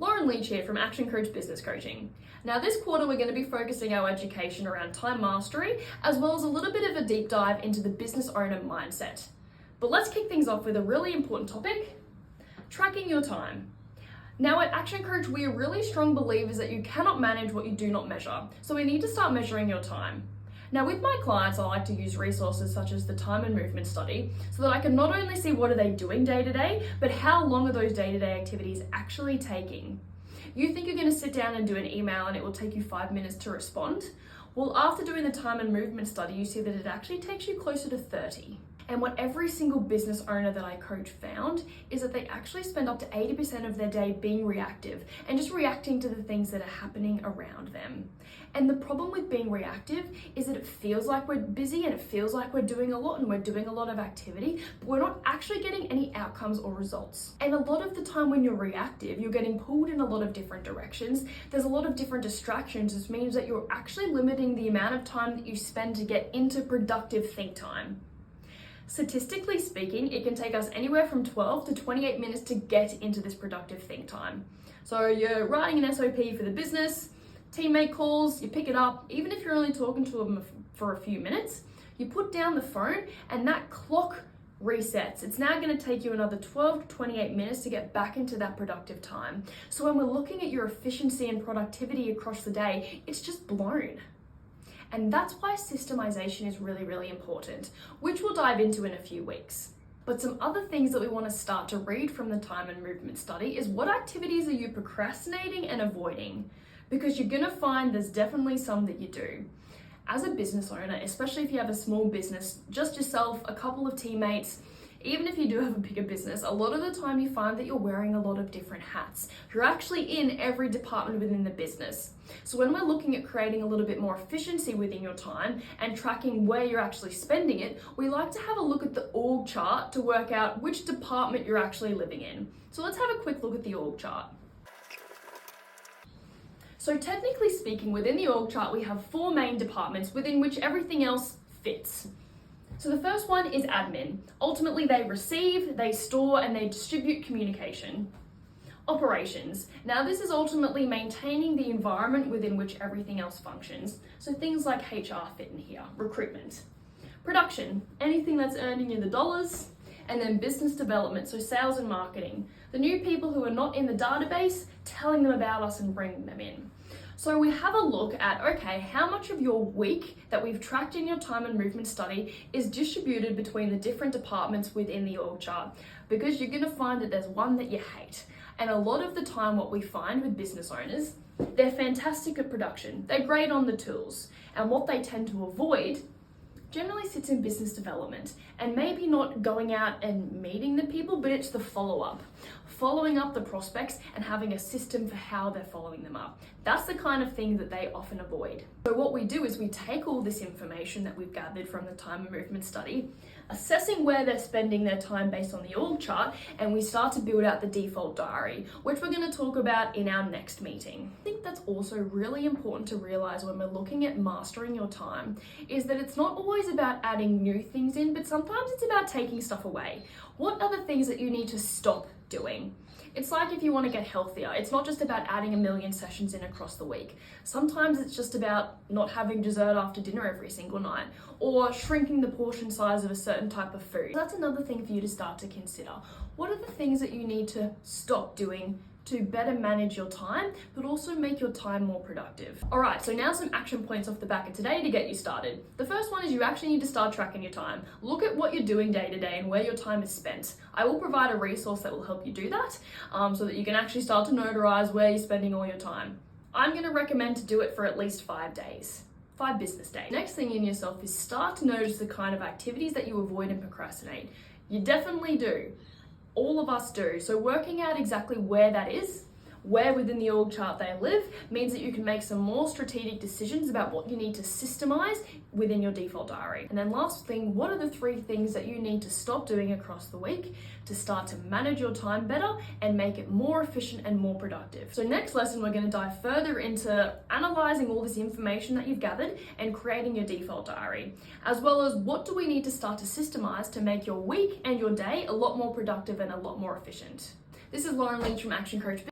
Leach here from Action Coach Business Coaching. Now this quarter we're going to be focusing our education around time mastery as well as a little bit of a deep dive into the business owner mindset. But let's kick things off with a really important topic, tracking your time. Now at Action Coach we are really strong believers that you cannot manage what you do not measure, so we need to start measuring your time. Now with my clients, I like to use resources such as the time and movement study so that I can not only see what are they doing day to day, but how long are those day-to-day activities actually taking. You think you're going to sit down and do an email and it will take you 5 minutes to respond? Well, after doing the time and movement study, you see that it actually takes you closer to 30. And what every single business owner that I coach found is that they actually spend up to 80% of their day being reactive and just reacting to the things that are happening around them. And the problem with being reactive is that it feels like we're busy and it feels like we're doing a lot and we're doing a lot of activity, but we're not actually getting any outcomes or results. And a lot of the time when you're reactive, you're getting pulled in a lot of different directions. There's a lot of different distractions, which means that you're actually limiting the amount of time that you spend to get into productive think time. Statistically speaking, it can take us anywhere from 12 to 28 minutes to get into this productive think time. So you're writing an SOP for the business, teammate calls, you pick it up, even if you're only talking to them for a few minutes, you put down the phone and that clock resets. It's now going to take you another 12 to 28 minutes to get back into that productive time. So when we're looking at your efficiency and productivity across the day, it's just blown. And that's why systemization is really, really important, which we'll dive into in a few weeks. But some other things that we want to start to read from the time and movement study is what activities are you procrastinating and avoiding? Because you're going to find there's definitely some that you do. As a business owner, especially if you have a small business, just yourself, a couple of teammates, even if you do have a bigger business, a lot of the time you find that you're wearing a lot of different hats. You're actually in every department within the business. So when we're looking at creating a little bit more efficiency within your time and tracking where you're actually spending it, we like to have a look at the org chart to work out which department you're actually living in. So let's have a quick look at the org chart. So technically speaking, within the org chart, we have 4 main departments within which everything else fits. So the first one is admin. Ultimately, they receive, they store, and they distribute communication. Operations. Now this is ultimately maintaining the environment within which everything else functions. So things like HR fit in here. Recruitment. Production. Anything that's earning you the dollars. And then business development, so sales and marketing. The new people who are not in the database, telling them about us and bringing them in. So we have a look at, okay, how much of your week that we've tracked in your time and movement study is distributed between the different departments within the org chart, because you're going to find that there's one that you hate. And a lot of the time what we find with business owners, they're fantastic at production, they're great on the tools, and what they tend to avoid generally sits in business development, and maybe not going out and meeting the people, but it's the follow-up. Following up the prospects and having a system for how they're following them up. That's the kind of thing that they often avoid. So what we do is we take all this information that we've gathered from the time and movement study, assessing where they're spending their time based on the org chart, and we start to build out the default diary, which we're going to talk about in our next meeting. I think that's also really important to realize when we're looking at mastering your time, is that it's not always about adding new things in, but sometimes it's about taking stuff away. What are the things that you need to stop doing? It's like if you want to get healthier, it's not just about adding a million sessions in across the week. Sometimes it's just about not having dessert after dinner every single night, or shrinking the portion size of a certain type of food. That's another thing for you to start to consider. What are the things that you need to stop doing to better manage your time, but also make your time more productive? All right, so now some action points off the back of today to get you started. The first one is you actually need to start tracking your time. Look at what you're doing day to day and where your time is spent. I will provide a resource that will help you do that, so that you can actually start to notarize where you're spending all your time. I'm gonna recommend to do it for at least 5 days. 5 business days. Next thing in yourself is start to notice the kind of activities that you avoid and procrastinate. You definitely do. All of us do. So working out exactly where that is, where within the org chart they live, means that you can make some more strategic decisions about what you need to systemize within your default diary. And then last thing, what are the 3 things that you need to stop doing across the week to start to manage your time better and make it more efficient and more productive? So next lesson, we're going to dive further into analyzing all this information that you've gathered and creating your default diary, as well as what do we need to start to systemize to make your week and your day a lot more productive and a lot more efficient. This is Leach from Action Coach.